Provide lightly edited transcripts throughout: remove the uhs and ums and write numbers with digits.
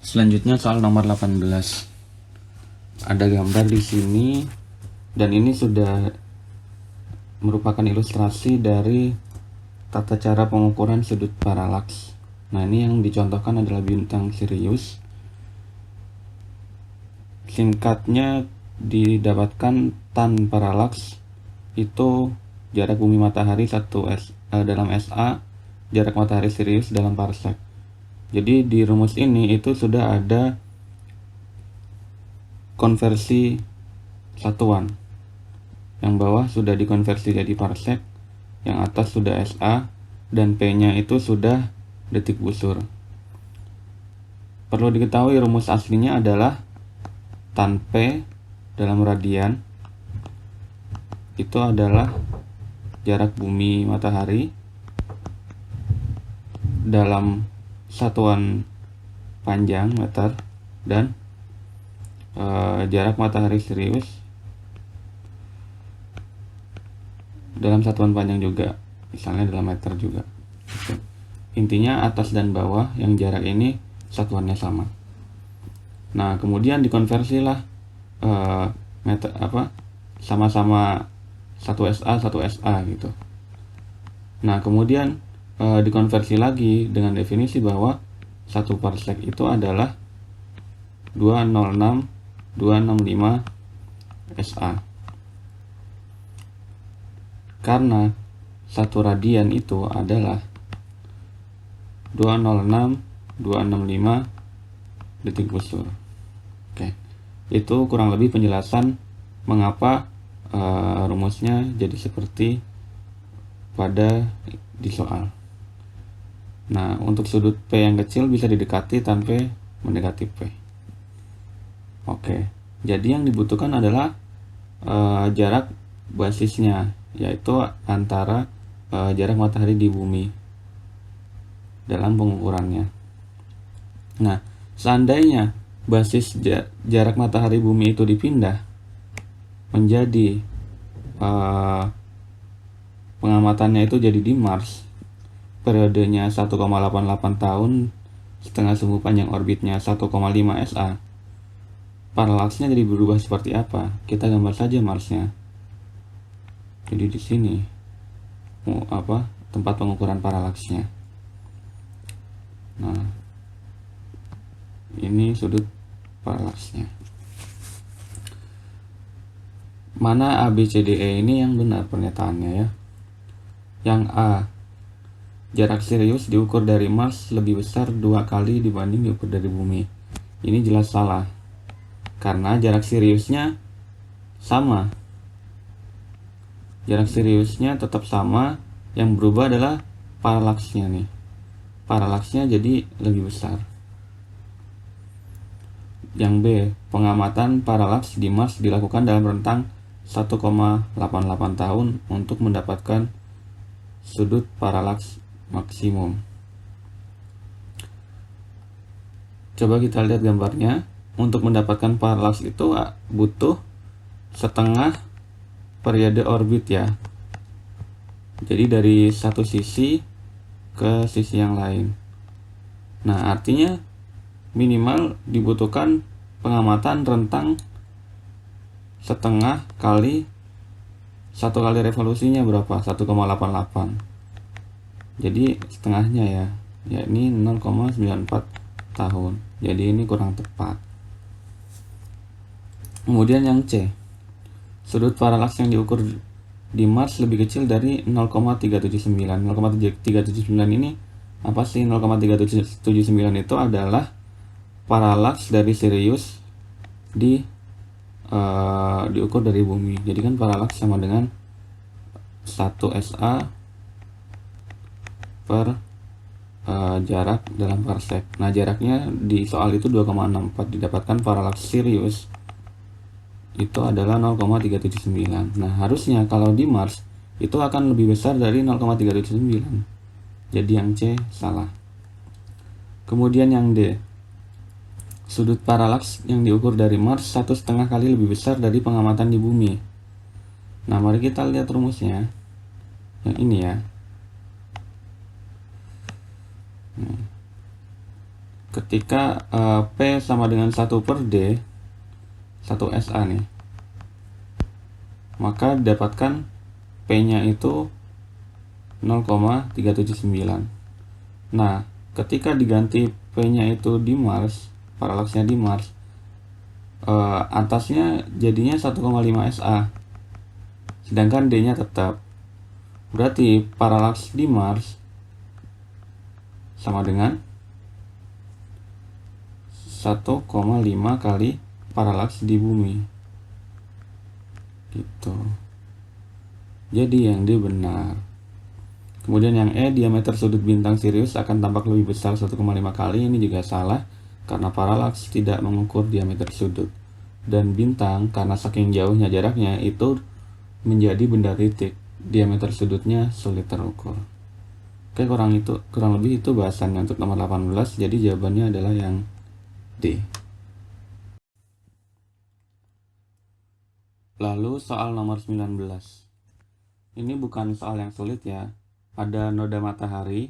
Selanjutnya soal nomor 18. Ada gambar di sini dan ini sudah merupakan ilustrasi dari tata cara pengukuran sudut paralaks. Nah, ini yang dicontohkan adalah bintang Sirius. Singkatnya didapatkan tan paralaks itu jarak bumi matahari dalam SA, jarak matahari Sirius dalam parsec. Jadi di rumus ini itu sudah ada konversi satuan. Yang bawah sudah dikonversi jadi parsec, yang atas sudah SA, dan P-nya itu sudah detik busur. Perlu diketahui rumus aslinya adalah tan P dalam radian itu adalah jarak bumi matahari dalam satuan panjang meter, dan jarak matahari Sirius dalam satuan panjang juga, misalnya dalam meter juga. Intinya atas dan bawah yang jarak ini satuannya sama. Nah, kemudian dikonversilah sama-sama 1 SA 1 SA gitu. Nah, kemudian dikonversi lagi dengan definisi bahwa 1 parsec itu adalah 206.265 SA. Karena 1 radian itu adalah 206.265 detik busur. Oke. Itu kurang lebih penjelasan mengapa rumusnya jadi seperti pada di soal. Nah, untuk sudut P yang kecil bisa didekati tanpa mendekati P. Oke, jadi yang dibutuhkan adalah jarak basisnya, yaitu antara jarak matahari di bumi dalam pengukurannya. Nah, seandainya basis jarak matahari bumi itu dipindah menjadi pengamatannya itu jadi di Mars, periodenya 1,88 tahun, setengah sumbu panjang orbitnya 1,5 SA. Paralaksnya jadi berubah seperti apa? Kita gambar saja Marsnya. Jadi di sini tempat pengukuran paralaksnya. Nah, ini sudut paralaksnya. Mana A, B, C, D, E ini yang benar pernyataannya ya? Yang A, jarak Sirius diukur dari Mars lebih besar 2 kali dibanding diukur dari bumi. Ini jelas salah, karena jarak Siriusnya sama. Jarak Siriusnya tetap sama, yang berubah adalah paralaksnya nih. Paralaksnya jadi lebih besar. Yang B, pengamatan paralaks di Mars dilakukan dalam rentang 1,88 tahun untuk mendapatkan sudut paralaks maksimum. Coba kita lihat gambarnya. Untuk mendapatkan paralaks itu butuh setengah periode orbit ya. Jadi dari satu sisi ke sisi yang lain. Nah, artinya minimal dibutuhkan pengamatan rentang setengah kali 1 kali revolusinya berapa? 1,88. Jadi setengahnya ya, yakni 0,94 tahun. Jadi ini kurang tepat. Kemudian yang C, sudut paralaks yang diukur di Mars lebih kecil dari 0,379. 0,379 ini apa sih? 0,379 itu adalah paralaks dari Sirius diukur dari bumi. Jadi kan paralaks sama dengan 1 SA per jarak dalam parsec. Nah, jaraknya di soal itu 2,64. Didapatkan paralaks Sirius itu adalah 0,379. Nah, harusnya kalau di Mars itu akan lebih besar dari 0,379. Jadi yang C salah. Kemudian yang D, sudut paralaks yang diukur dari Mars 1,5 kali lebih besar dari pengamatan di bumi. Nah, mari kita lihat rumusnya. Yang ini ya. ketika P sama dengan 1 per D, 1 SA nih, maka didapatkan P-nya itu 0,379. Nah, ketika diganti P-nya itu di Mars, paralaksnya di Mars, atasnya jadinya 1,5 SA, sedangkan D-nya tetap. Berarti paralaks di Mars sama dengan 1,5 kali paralaks di bumi. Gitu. Jadi yang D benar. Kemudian yang E, diameter sudut bintang Sirius akan tampak lebih besar 1,5 kali. Ini juga salah, karena paralaks tidak mengukur diameter sudut. Dan bintang, karena saking jauhnya jaraknya, itu menjadi benda titik. Diameter sudutnya sulit terukur. Oke, kurang lebih itu bahasannya untuk nomor 18. Jadi jawabannya adalah yang D. Lalu soal nomor 19. Ini bukan soal yang sulit ya. Ada noda matahari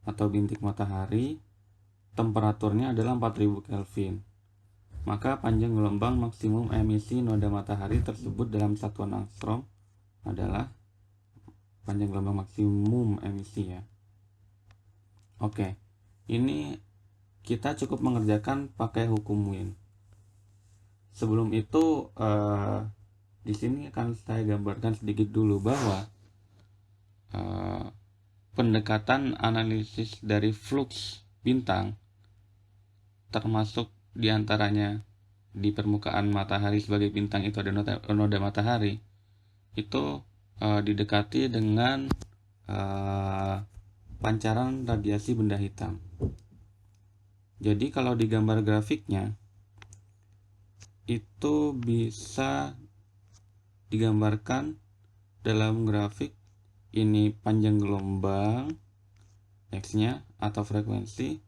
atau bintik matahari, temperaturnya adalah 4000 Kelvin. Maka panjang gelombang maksimum emisi noda matahari tersebut dalam satuan angstrom adalah panjang gelombang maksimum emisi ya. Oke, ini kita cukup mengerjakan pakai hukum Wien. Sebelum itu di sini akan saya gambarkan sedikit dulu bahwa pendekatan analisis dari fluks bintang, termasuk diantaranya di permukaan matahari sebagai bintang itu ada noda matahari, itu didekati dengan pancaran radiasi benda hitam. Jadi kalau di gambar grafiknya itu bisa digambarkan dalam grafik ini panjang gelombang X-nya atau frekuensi,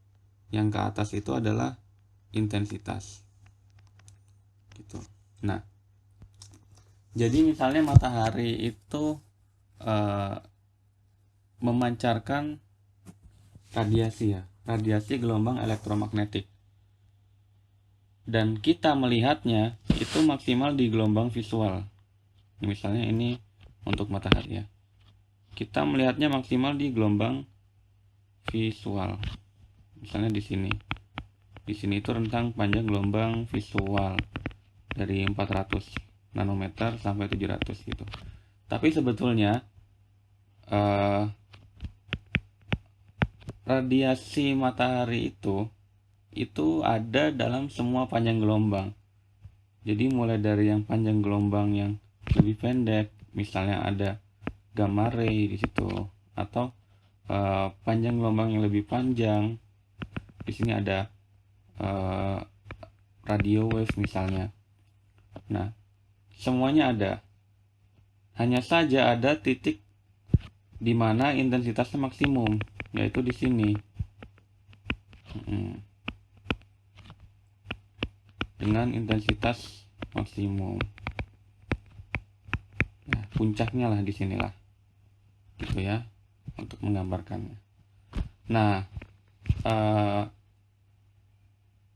yang ke atas itu adalah intensitas gitu. Nah, jadi misalnya matahari itu memancarkan radiasi ya, radiasi gelombang elektromagnetik, dan kita melihatnya itu maksimal di gelombang visual. Misalnya ini untuk matahari ya, kita melihatnya maksimal di gelombang visual. Misalnya di sini itu rentang panjang gelombang visual dari 400 nanometer sampai 700 gitu. Tapi sebetulnya radiasi matahari itu ada dalam semua panjang gelombang. Jadi mulai dari yang panjang gelombang yang lebih pendek, misalnya ada gamma ray di situ, atau panjang gelombang yang lebih panjang. Di sini ada radio wave misalnya. Nah, semuanya ada. Hanya saja ada titik di mana intensitasnya maksimum, yaitu di sini. Dengan intensitas maksimum. Nah, puncaknya lah di sinilah. Gitu ya, untuk menggambarkannya. Nah,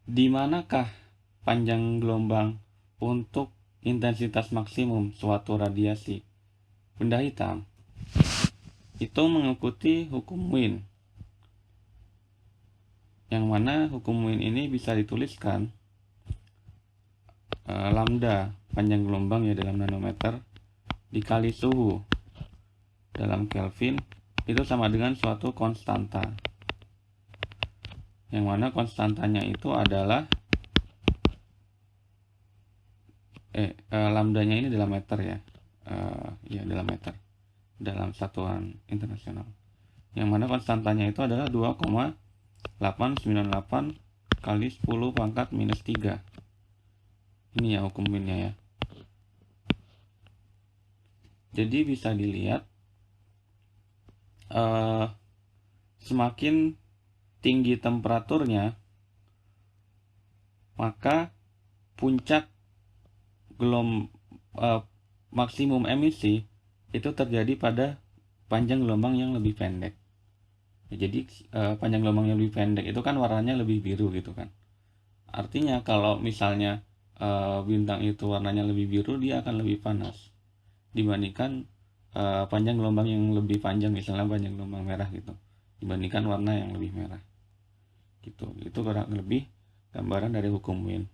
di manakah panjang gelombang untuk intensitas maksimum suatu radiasi benda hitam? Itu mengikuti hukum Wien, yang mana hukum Wien ini bisa dituliskan lambda panjang gelombang ya dalam nanometer dikali suhu dalam Kelvin itu sama dengan suatu konstanta, yang mana konstantanya itu adalah lambdanya ini dalam meter ya, ya dalam meter, dalam satuan internasional, yang mana konstantanya itu adalah 2,898 kali 10 pangkat minus 3. Ini ya hukum Wiennya ya. Jadi bisa dilihat semakin tinggi temperaturnya, maka puncak maksimum emisi itu terjadi pada panjang gelombang yang lebih pendek. Ya, jadi panjang gelombang yang lebih pendek itu kan warnanya lebih biru gitu kan. Artinya kalau misalnya bintang itu warnanya lebih biru, dia akan lebih panas dibandingkan panjang gelombang yang lebih panjang, misalnya panjang gelombang merah gitu, dibandingkan warna yang lebih merah gitu. Itu kurang lebih gambaran dari hukum Wind.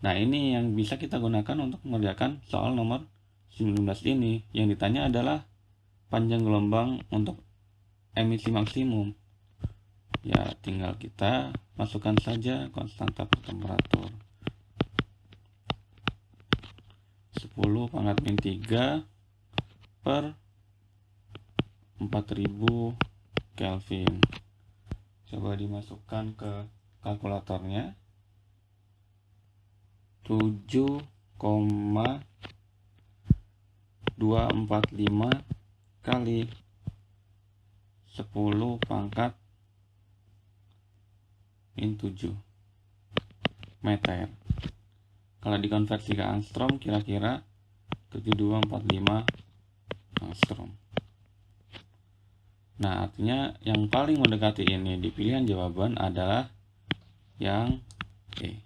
Nah, ini yang bisa kita gunakan untuk mengerjakan soal nomor 19 ini. Yang ditanya adalah panjang gelombang untuk emisi maksimum. Ya, tinggal kita masukkan saja konstanta per temperatur. 10 pangkat min 3 per 4000 Kelvin. Coba dimasukkan ke kalkulatornya. 7,245 kali 10 pangkat min 7 meter. Kalau dikonversi ke angstrom kira-kira 7245 angstrom. Nah, artinya yang paling mendekati ini di pilihan jawaban adalah yang E.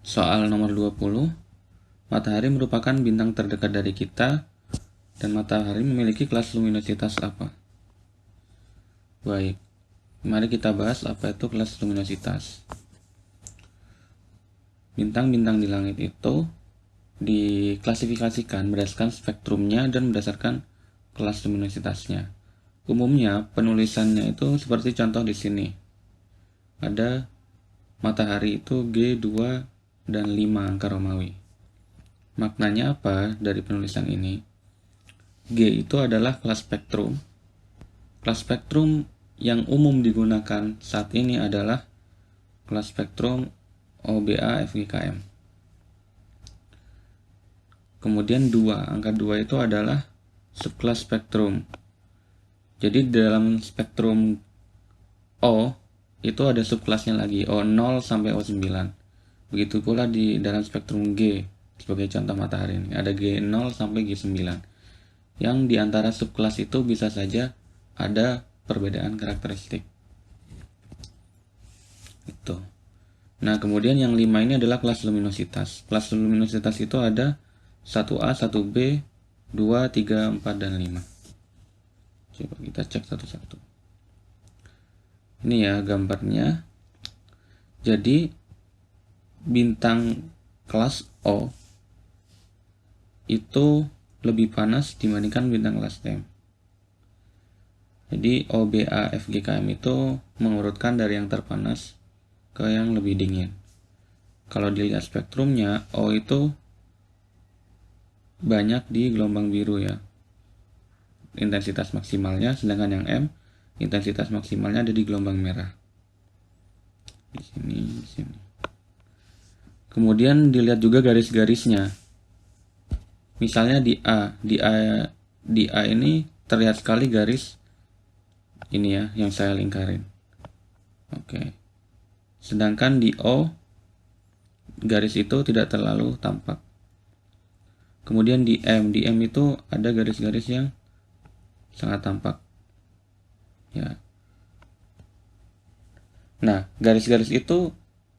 Soal nomor 20. Matahari merupakan bintang terdekat dari kita dan matahari memiliki kelas luminositas apa? Baik, mari kita bahas apa itu kelas luminositas. Bintang-bintang di langit itu diklasifikasikan berdasarkan spektrumnya dan berdasarkan kelas luminositasnya. Umumnya penulisannya itu seperti contoh di sini. Ada matahari itu G2 dan 5 angka Romawi. Maknanya apa dari penulisan ini? G itu adalah kelas spektrum. Kelas spektrum yang umum digunakan saat ini adalah kelas spektrum OBA FGKM. Kemudian 2, angka 2 itu adalah subkelas spektrum. Jadi dalam spektrum O itu ada subkelasnya lagi, O0 sampai O9. Begitu pula di dalam spektrum G, sebagai contoh matahari ini, ada G0 sampai G9. Yang di antara subkelas itu bisa saja ada perbedaan karakteristik. Itu. Nah, kemudian yang 5 ini adalah kelas luminositas. Kelas luminositas itu ada 1A, 1B, 2, 3, 4, dan 5. Coba kita cek satu-satu. Ini ya gambarnya. Jadi, bintang kelas O itu lebih panas dibandingkan bintang kelas M. Jadi, OBA FGKM itu mengurutkan dari yang terpanas ke yang lebih dingin. Kalau dilihat spektrumnya, O itu banyak di gelombang biru ya, intensitas maksimalnya, sedangkan yang M intensitas maksimalnya ada di gelombang merah. Di sini. Kemudian dilihat juga garis-garisnya. Misalnya di A ini terlihat sekali garis ini ya, yang saya lingkarin. Oke. Sedangkan di O, garis itu tidak terlalu tampak. Kemudian di M itu ada garis-garis yang sangat tampak. Ya. Nah, garis-garis itu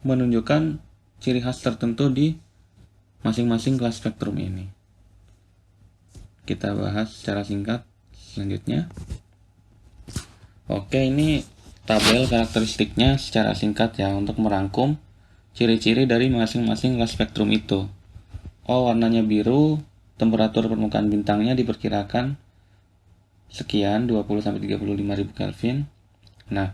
menunjukkan ciri khas tertentu di masing-masing kelas spektrum ini. Kita bahas secara singkat selanjutnya. Oke, ini tabel karakteristiknya secara singkat ya, untuk merangkum ciri-ciri dari masing-masing kelas spektrum itu. O warnanya biru, temperatur permukaan bintangnya diperkirakan sekian, 20-35.000 Kelvin. Nah,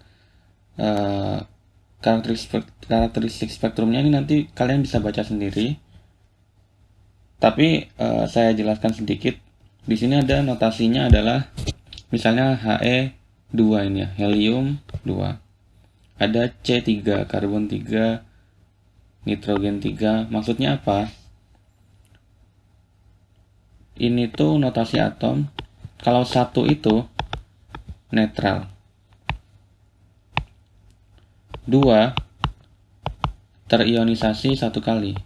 karakteristik spektrumnya ini nanti kalian bisa baca sendiri. Tapi saya jelaskan sedikit. Di sini ada notasinya adalah misalnya He2 ini ya, helium 2. Ada C3, karbon 3, nitrogen 3. Maksudnya apa? Ini tuh notasi atom. Kalau 1 itu netral, 2 terionisasi 1 kali,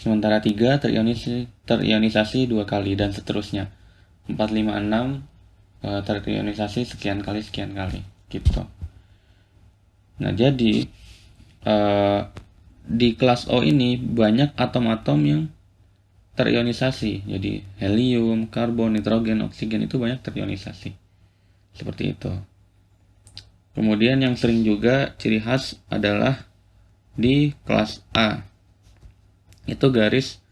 Sementara 3 terionisasi 2 kali dan seterusnya. 4, 5, 6 terionisasi sekian kali gitu. Nah, jadi di kelas O ini banyak atom-atom yang terionisasi. Jadi helium, karbon, nitrogen, oksigen itu banyak terionisasi. Seperti itu. Kemudian yang sering juga ciri khas adalah di kelas A. Itu garis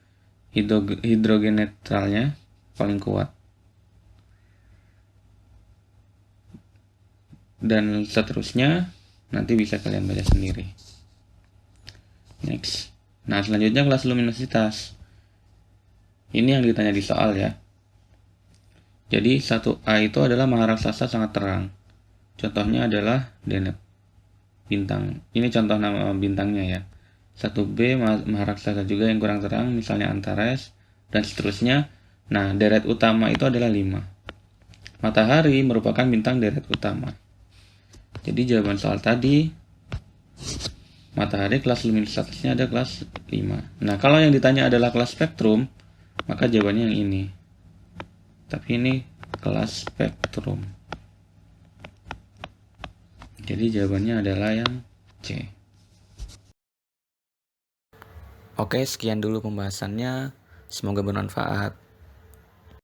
hidrogen netralnya paling kuat. Dan seterusnya nanti bisa kalian baca sendiri. Next. Nah, selanjutnya kelas luminositas. Ini yang ditanya di soal ya. Jadi 1A itu adalah maharaksasa sangat terang. Contohnya adalah Deneb bintang. Ini contoh nama bintangnya ya. 1B maharaksasa juga yang kurang terang, misalnya Antares dan seterusnya. Nah, deret utama itu adalah 5. Matahari merupakan bintang deret utama. Jadi jawaban soal tadi, matahari kelas luminositasnya ada kelas 5. Nah, kalau yang ditanya adalah kelas spektrum, maka jawabannya yang ini. Tapi ini kelas spektrum. Jadi jawabannya adalah yang C. Oke, sekian dulu pembahasannya. Semoga bermanfaat.